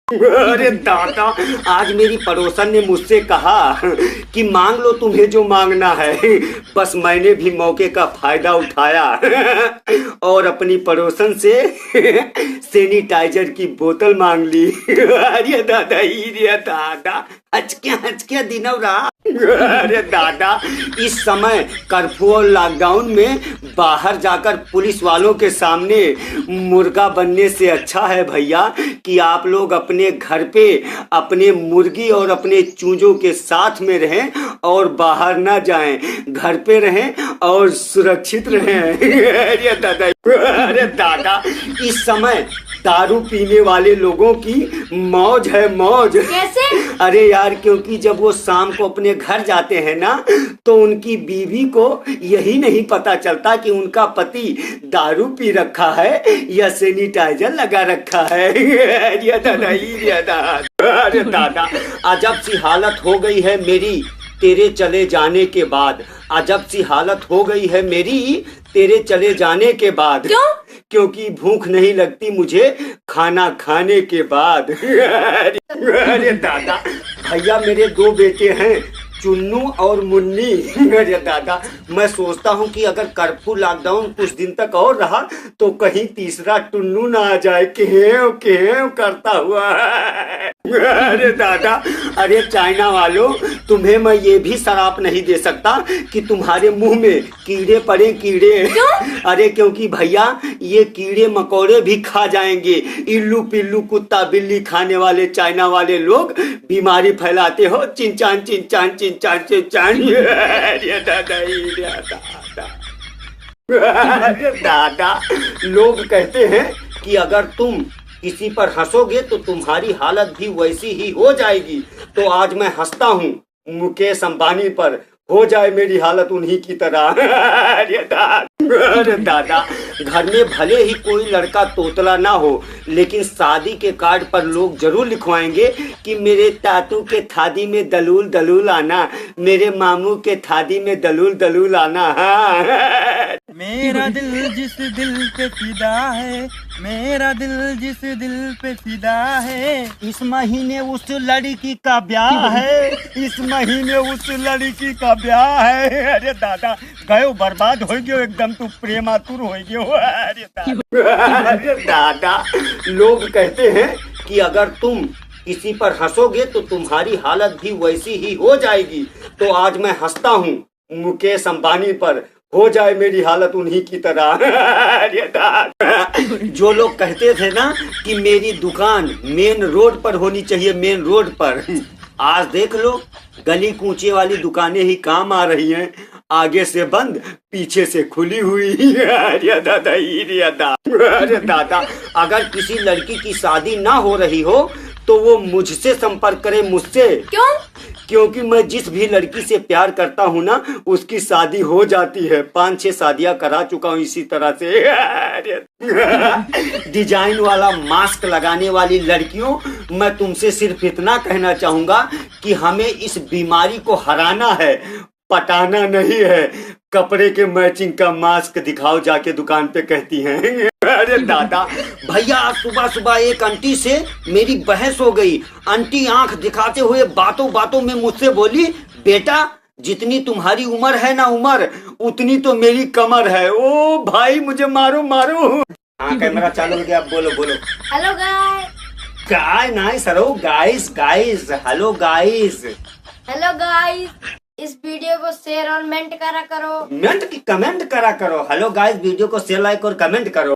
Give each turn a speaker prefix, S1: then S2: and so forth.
S1: अरे दादा, आज मेरी पड़ोसन ने मुझसे कहा कि मांग लो तुम्हें जो मांगना है। बस मैंने भी मौके का फायदा उठाया और अपनी पड़ोसन से सैनिटाइजर की बोतल मांग ली। अरे दादा ही रे दादा, हचके दिनों रात। अरे दादा, इस समय कर्फ्यू और लॉकडाउन में बाहर जाकर पुलिस वालों के सामने मुर्गा बनने से अच्छा है भैया कि आप लोग अपने घर पे अपने मुर्गी और अपने चूजों के साथ में रहें और बाहर ना जाएं, घर पे रहें और सुरक्षित रहें। अरे दादा, इस समय दारू पीने वाले लोगों की मौज है, मौज।
S2: कैसे?
S1: अरे यार, क्योंकि जब वो शाम को अपने घर जाते हैं ना, तो उनकी बीवी को यही नहीं पता चलता कि उनका पति दारू पी रखा है या सैनिटाइजर लगा रखा है। अरे दादा, अजब सी हालत हो गई है मेरी तेरे चले जाने के बाद। अजब सी हालत हो गई है मेरी तेरे चले जाने के बाद।
S2: क्यों?
S1: क्योंकि भूख नहीं लगती मुझे खाना खाने के बाद। अरे दादा, भैया मेरे दो बेटे हैं, चुन्नू और मुन्नी। अरे दादा, मैं सोचता हूँ कि अगर कर्फ्यू लॉकडाउन कुछ दिन तक और रहा तो कहीं तीसरा टुन्नू ना आ जाए, केव केव करता हुआ। अरे दादा, अरे चाइना वालों, तुम्हें मैं ये भी शराप नहीं दे सकता कि तुम्हारे मुंह में कीड़े पड़े, कीड़े। अरे क्योंकि भैया ये कीड़े मकोड़े भी खा जाएंगे। इल्लू पिल्लू कुत्ता बिल्ली खाने वाले चाइना वाले लोग बीमारी फैलाते हो। चिंचान चिंचान चिंचान चिंचान। अरे दादा, अरे दादा, लोग कहते हैं कि अगर तुम किसी पर हंसोगे तो तुम्हारी हालत भी वैसी ही हो जाएगी। तो आज मैं हंसता हूँ मुकेश अंबानी पर, हो जाए मेरी हालत उन्हीं की तरह। अरे दादा, घर में भले ही कोई लड़का तोतला ना हो, लेकिन शादी के कार्ड पर लोग जरूर लिखवाएंगे कि मेरे तातू के थादी में दलूल दलूल आना, मेरे मामू के थादी में दलूल दलूल आना।
S3: मेरा दिल जिस दिल पे फिदा है, मेरा दिल जिस दिल पे फिदा है,
S1: इस महीने उस लड़की का ब्याह है, इस महीने उस लड़की का ब्याह है। अरे दादा, गयो बर्बाद हो गयो एकदम, तू प्रेमातुर हो गयो। अरे दादा, लोग कहते हैं कि अगर तुम किसी पर हंसोगे तो तुम्हारी हालत भी वैसी ही हो जाएगी। तो आज मैं हंसता हूँ मुकेश अंबानी पर, हो जाए मेरी हालत उन्हीं की तरह। जो लोग कहते थे ना कि मेरी दुकान मेन रोड पर होनी चाहिए, मेन रोड पर, आज देख लो गली कूचे वाली दुकानें ही काम आ रही हैं। आगे से बंद, पीछे से खुली हुई। अरे दादा, अरे दादा, अगर किसी लड़की की शादी ना हो रही हो तो वो मुझसे संपर्क करे, मुझसे।
S2: क्यों?
S1: क्योंकि मैं जिस भी लड़की से प्यार करता हूँ ना, उसकी शादी हो जाती है। 5-6 शादियां करा चुका हूँ इसी तरह से। डिजाइन वाला मास्क लगाने वाली लड़कियों, मैं तुमसे सिर्फ इतना कहना चाहूंगा कि हमें इस बीमारी को हराना है, पटाना नहीं है। कपड़े के मैचिंग का मास्क दिखाओ जाके दुकान पे, कहती हैं। अरे दादा, भैया आज सुबह सुबह एक आंटी से मेरी बहस हो गई। आंटी आंख दिखाते हुए बातों बातों में मुझसे बोली, बेटा जितनी तुम्हारी उम्र है ना, उम्र उतनी तो मेरी कमर है। ओ भाई, मुझे मारो मारो। हाँ, कैमरा चालू हो गया, आप बोलो बोलो।
S2: Hello guys.
S1: काय nice, hello guys, guys, hello guys.
S2: Hello guys, इस वीडियो को शेयर और कमेंट करा करो।
S1: कमेंट करा करो। हेलो गाइस, वीडियो को शेयर, लाइक और कमेंट करो।